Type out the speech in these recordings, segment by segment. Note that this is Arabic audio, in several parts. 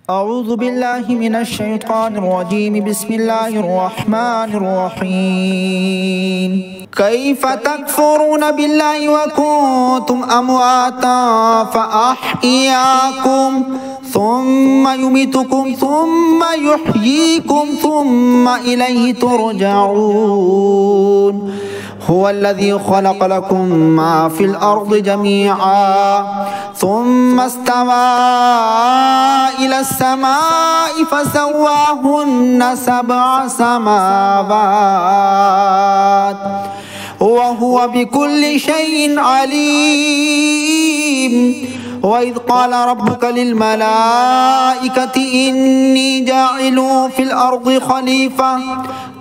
أعوذ بالله من الشيطان الرجيم. بسم الله الرحمن الرحيم. كيف تكفرون بالله وكنتم أمواتا فأحياكم ثم يميتكم ثم يحييكم ثم إليه ترجعون. هو الذي خلق لكم ما في الأرض جميعا ثم استوى إلى السماء فسواهن 7 سماوات وهو بكل شيء عليم. وإذ قال ربك للملائكة إني جاعل في الأرض خليفة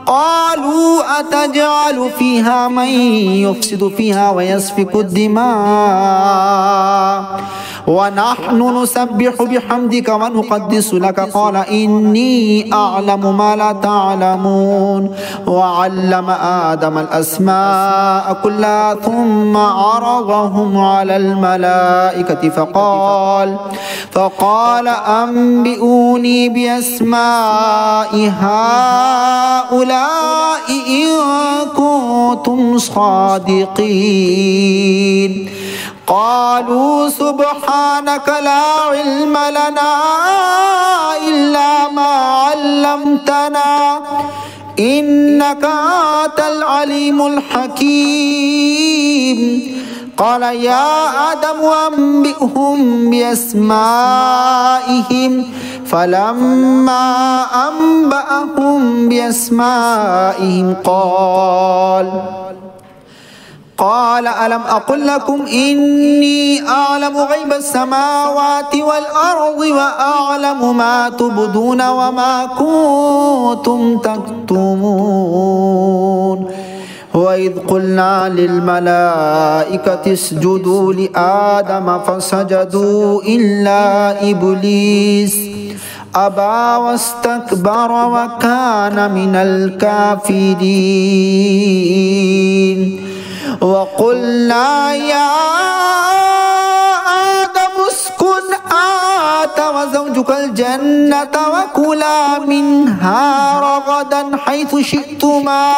قالوا أتجعل فيها من يفسد فيها ويسفك الدماء ونحن نسبح بحمدك ونقدس لك قال إني أعلم ما لا تعلمون. وعلم آدم الأسماء كلها ثم عرضهم على الملائكة فقال أنبئوني بأسماء هؤلاء إن كنتم صادقين. قالوا سبحانك لا علم لنا إلا ما علمتنا إنك أنت العليم الحكيم. قال يا آدم أنبئهم بأسمائهم فلما أنبأهم بأسمائهم قال ألم أقل لكم إني أعلم غيب السماوات والأرض وأعلم ما تبدون وما كنتم تكتمون. وإذ قلنا للملائكة اسجدوا لآدم فسجدوا إلا إبليس أبى واستكبر وكان من الكافرين. وقلنا يا آدم اسكن أنت وزوجك الجنة وكلا منها رغدا حيث شئتما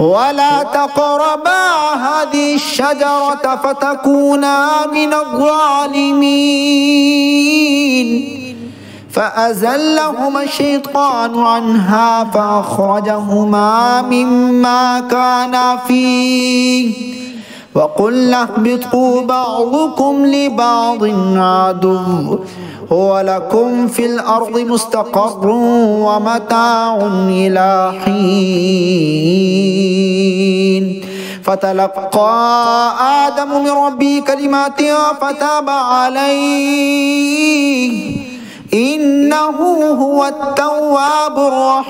ولا تقربا هذه الشجرة فتكونا من الظالمين. فأزلهما الشيطان عنها فأخرجهما مما كانا فيه وقلنا اهبطوا بعضكم لبعض عدو ولكم في الأرض مستقر ومتاع إلى حين. فتلقى آدم من ربه كلمات فتاب عليه إنه هو التواب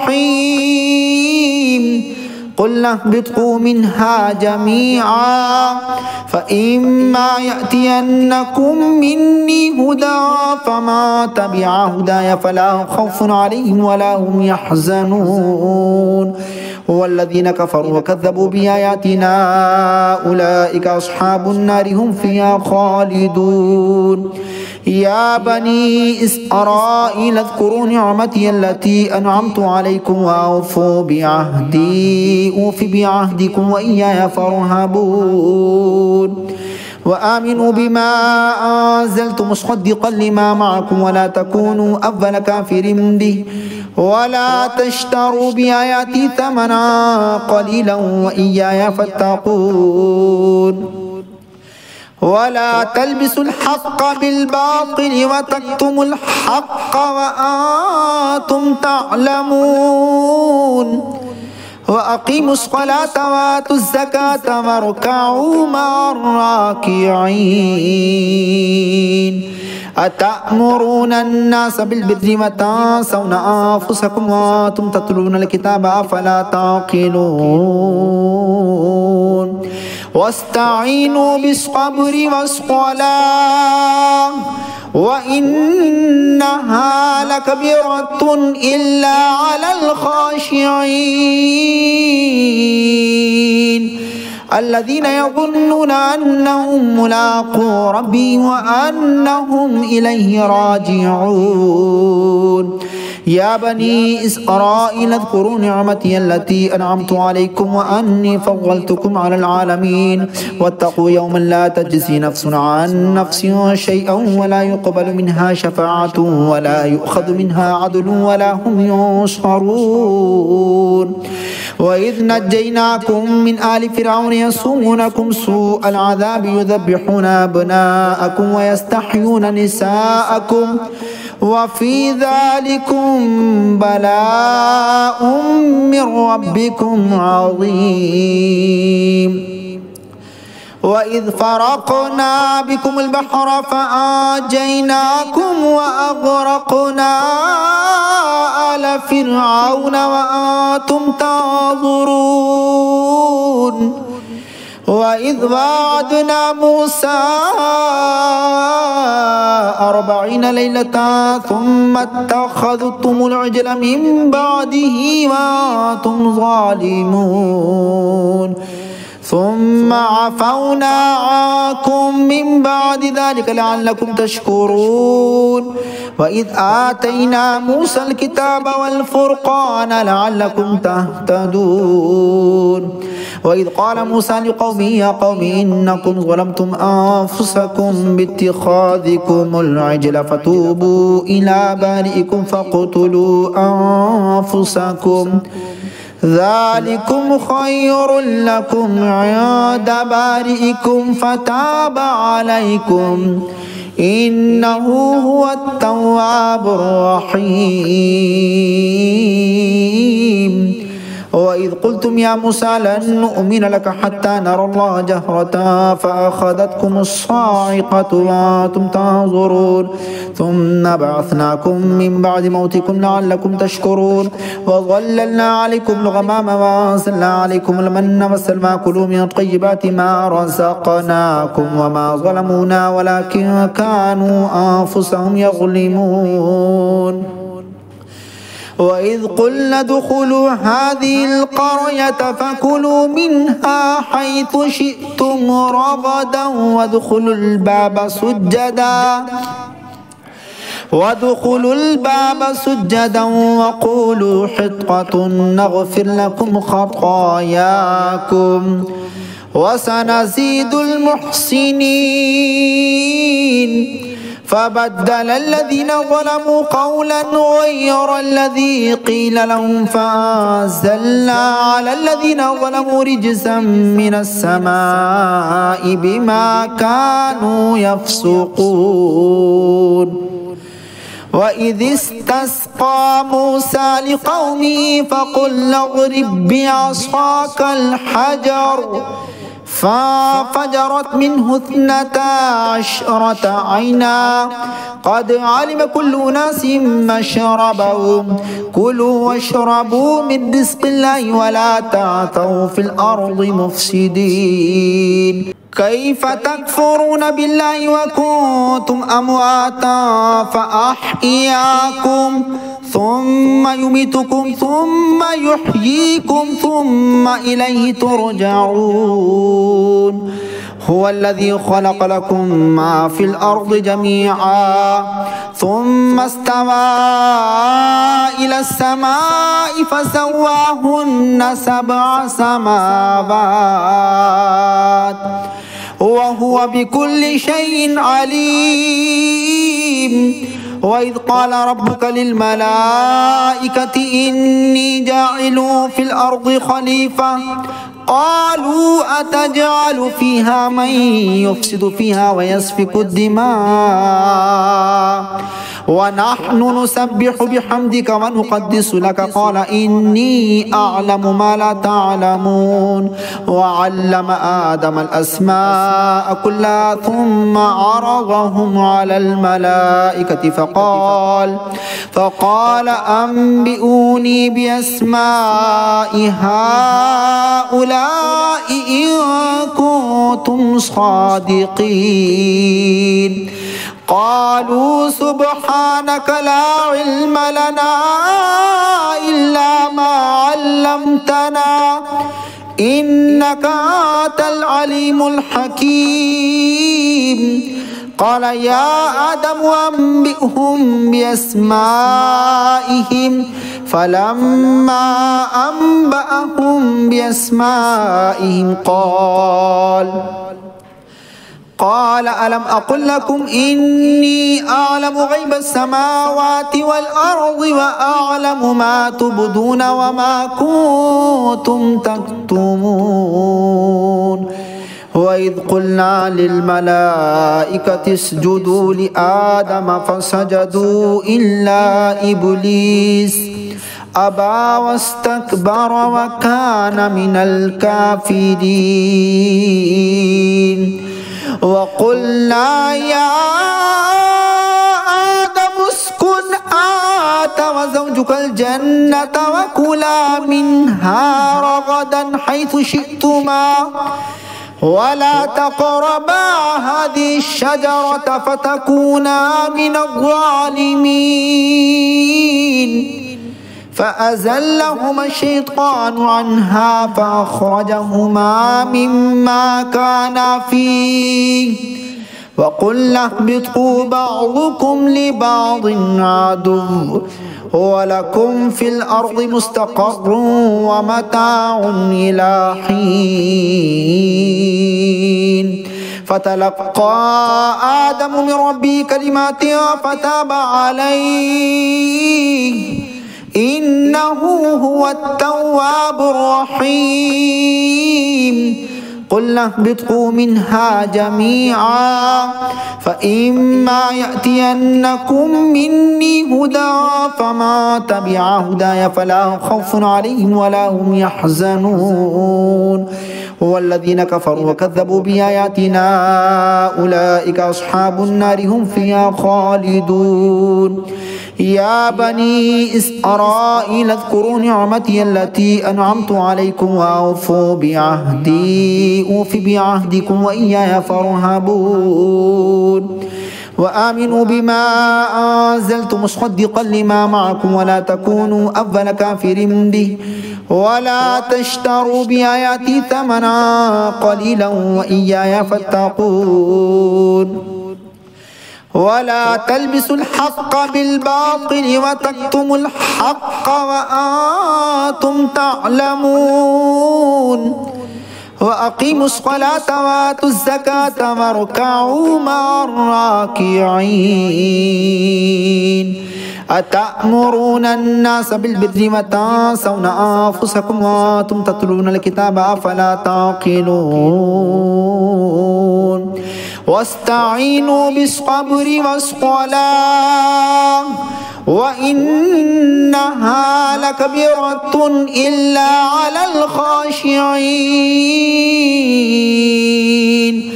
الرحيم. قلنا اهبطوا منها جميعا فإما يأتينكم مني هدى فما تبع هداي فلا خوف عليهم ولا هم يحزنون. والذين كفروا وكذبوا بآياتنا أولئك أصحاب النار هم فيها خالدون. يا بني إسرائيل اذكروا نعمتي التي أنعمت عليكم وأوفوا بعهدي أوف بعهدكم وإياي فارهبون. وآمنوا بما أنزلت مصدقا لما معكم ولا تكونوا أول كافر به ولا تشتروا بآياتي ثمنا قليلا وإياي فاتقون. ولا تلبسوا الحق بالباطل وتكتموا الحق وأنتم تعلمون. وأقيموا الصلاة وآتوا الزكاة واركعوا مع الراكعين. أتأمرون الناس بالبر وتنسون أنفسكم وأنتم تتلون الكتاب أفلا تعقلون. واستعينوا بالصبر والصلاة وإنها لكبيرة إلا على الخاشعين الذين يظنون أنهم ملاقو ربهم وأنهم إليه راجعون. يا بني إسرائيل اذكروا نعمتي التي أنعمت عليكم وأني فضلتكم على العالمين واتقوا يوما لا تجزي نفس عن نفس شيئا ولا يقبل منها شفاعة ولا يؤخذ منها عدل ولا هم ينصرون وإذ نجيناكم من آل فرعون يسومونكم سوء العذاب يذبحون أبناءكم ويستحيون نساءكم وفي ذلكم بلاء من ربكم عظيم وإذ فرقنا بكم البحر فأنجيناكم وأغرقنا آل فرعون وأنتم تنظرون وإذ وعدنا موسى 40 ليلة ثم اتخذتم العجل من بعده وأنتم ظالمون ثم عفونا عنكم من بعد ذلك لعلكم تشكرون وإذ آتينا موسى الكتاب والفرقان لعلكم تهتدون وإذ قال موسى لقومه يا قوم إنكم ظلمتم أنفسكم باتخاذكم العجل فتوبوا إلى بارئكم فاقتلوا أنفسكم ذلكم خير لكم عند بارئكم فتاب عليكم إنه هو التواب الرحيم وإذ قلتم يا موسى لن نؤمن لك حتى نرى الله جهرة فأخذتكم الصاعقة وأنتم تنظرون ثم بعثناكم من بعد موتكم لعلكم تشكرون وظللنا عليكم الغمام وأنزلنا عليكم المن والسلوى كلوا من طيبات ما رزقناكم وما ظلمونا ولكن كانوا أنفسهم يظلمون وإذ قلنا ادخلوا هذه القرية فكلوا منها حيث شئتم رغدا وادخلوا الباب سجدا وقولوا حطة نغفر لكم خطاياكم وسنزيد المحسنين فبدل الذين ظلموا قولا غير الذي قيل لهم فأنزلنا على الذين ظلموا رجزا من السماء بما كانوا يفسقون وإذ استسقى موسى لقومه فقل اضرب بعصاك الحجر فانفجرت منه 12 عينا قد علم كل أناس مشربهم كلوا واشربوا من رزق الله ولا تعثوا في الأرض مفسدين كيف تكفرون بالله وكنتم أمواتا فأحياكم ثم يميتكم ثم يحييكم ثم إليه ترجعون هو الذي خلق لكم ما في الأرض جميعا ثم استوى إلى السماء فسواهن 7 سماوات وهو بكل شيء عليم وإذ قال ربك للملائكة إني جاعل في الأرض خليفة قالوا أتجعل فيها من يفسد فيها ويسفك الدماء ونحن نسبح بحمدك ونقدس لك قال إني أعلم ما لا تعلمون وعلم آدم الأسماء كلها ثم عرضهم على الملائكة فقال أنبئوني بأسماء هؤلاء إن كنتم صادقين قالوا سبحانك لا علم لنا إلا ما علمتنا إنك أنت العليم الحكيم قال يا آدم أنبئهم بأسمائهم فلما أنبأهم بأسمائهم قال ألم أقل لكم إني أعلم غيب السماوات والأرض وأعلم ما تبدون وما كنتم تكتمون وإذ قلنا للملائكة اسجدوا لآدم فسجدوا إلا إبليس أبى واستكبر وكان من الكافرين وقلنا يا آدم اسكن أنت وزوجك الجنة وكلا منها رغدا حيث شئتما ولا تقربا هذه الشجرة فتكونا من الظالمين فأزلهما الشيطان عنها فأخرجهما مما كانا فيه وقلنا اهبطوا بعضكم لبعض عدو ولكم في الأرض مستقر ومتاع إلى حين فتلقى آدم من ربه كلمات فتاب عليه إنه هو التواب الرحيم قلنا اهبطوا منها جميعا فإما يأتينكم مني هدى فما تبع هداي فلا خوف عليهم ولا هم يحزنون والذين كفروا وكذبوا بآياتنا أولئك أصحاب النار هم فيها خالدون يا بني إسرائيل اذكروا نعمتي التي أنعمت عليكم وأوفوا بعهدي أوف بعهدكم وإياي فارهبون وآمنوا بما أنزلت مصدقا لما معكم ولا تكونوا أول كافر به ولا تشتروا بآياتي ثمنا قليلا وإياي فاتقون ولا تلبسوا الحق بالباطل وتكتموا الحق وأنتم تعلمون وأقيموا الصلاة وآتوا الزكاة واركعوا مع الراكعين أتأمرون الناس بالبر وتنسون أنفسكم وأنتم تتلون الكتاب أفلا تعقلون واستعينوا بالصبر والصلاة وإنها لكبيرة إلا على الخاشعين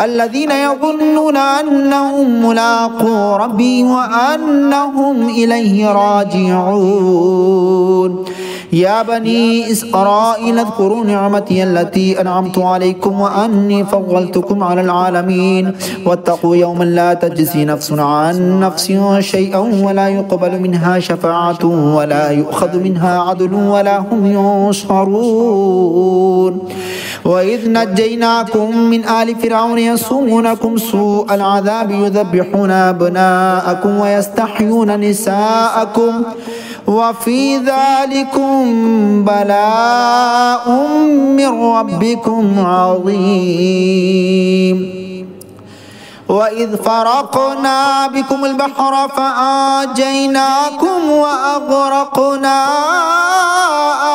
الذين يظنون أنهم ملاقو ربهم وأنهم إليه راجعون يا بني إسرائيل اذكروا نعمتي التي أنعمت عليكم وأني فضلتكم على العالمين واتقوا يوما لا تجزي نفس عن نفس شيئا ولا يقبل منها شفاعة ولا يؤخذ منها عدل ولا هم ينصرون وإذ نجيناكم من آل فرعون يسومونكم سوء العذاب يذبحون أبناءكم ويستحيون نساءكم وفي ذلكم بلاء من ربكم عظيم وإذ فرقنا بكم البحر فأنجيناكم وأغرقنا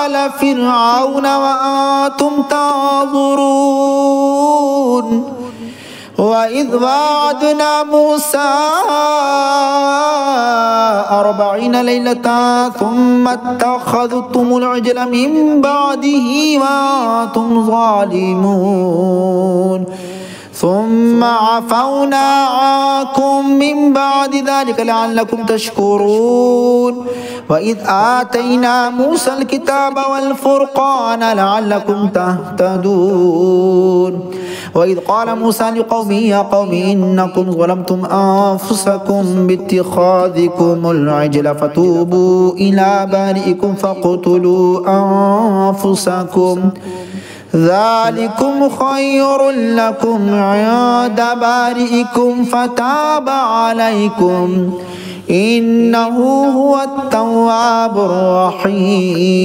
آل فرعون وأنتم تنظرون وإذ وعدنا موسى 40 ليلة ثم اتخذتم العجل من بعده وأنتم ظالمون ثم عفونا عنكم من بعد ذلك لعلكم تشكرون وإذ آتينا موسى الكتاب والفرقان لعلكم تهتدون وإذ قال موسى لقومه يا قوم إنكم ظلمتم أنفسكم باتخاذكم العجل فتوبوا إلى بارئكم فاقتلوا أنفسكم ذلكم خير لكم عند بارئكم فتاب عليكم إنه هو التواب الرحيم.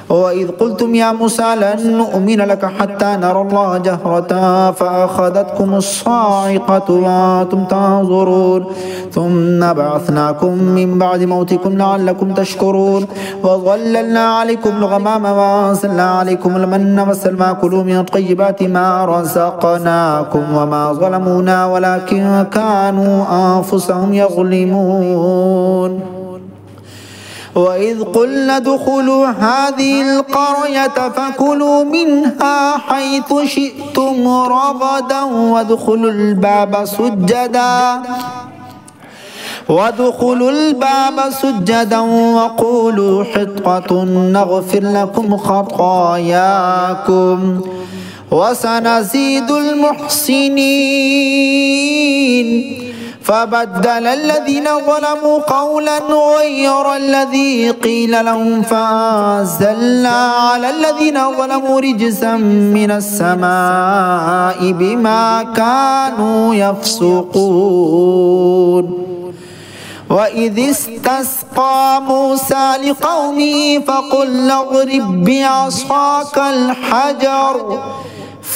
وإذ قلتم يا موسى لن نؤمن لك حتى نرى الله جهرة فأخذتكم الصاعقة وأنتم تنظرون ثم بعثناكم من بعد موتكم لعلكم تشكرون وظللنا عليكم الغمام وأنزلنا عليكم المن والسلوى كلوا من طيبات ما رزقناكم وما ظلمونا ولكن كانوا أنفسهم يظلمون. وإذ قلنا ادخلوا هذه القرية فكلوا منها حيث شئتم رغدا وادخلوا الباب سجدا وقولوا حطة نغفر لكم خطاياكم وسنزيد المحسنين. فبدل الذين ظلموا قولا غير الذي قيل لهم فأنزلنا على الذين ظلموا رجزا من السماء بما كانوا يفسقون. وإذ استسقى موسى لقومه فقل اضرب بعصاك الحجر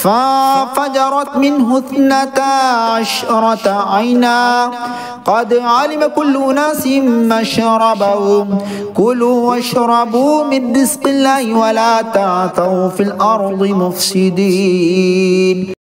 فانفجرت منه 12 عينا قد علم كل أناس مشربهم كلوا واشربوا من رزق الله ولا تعثوا في الأرض مفسدين.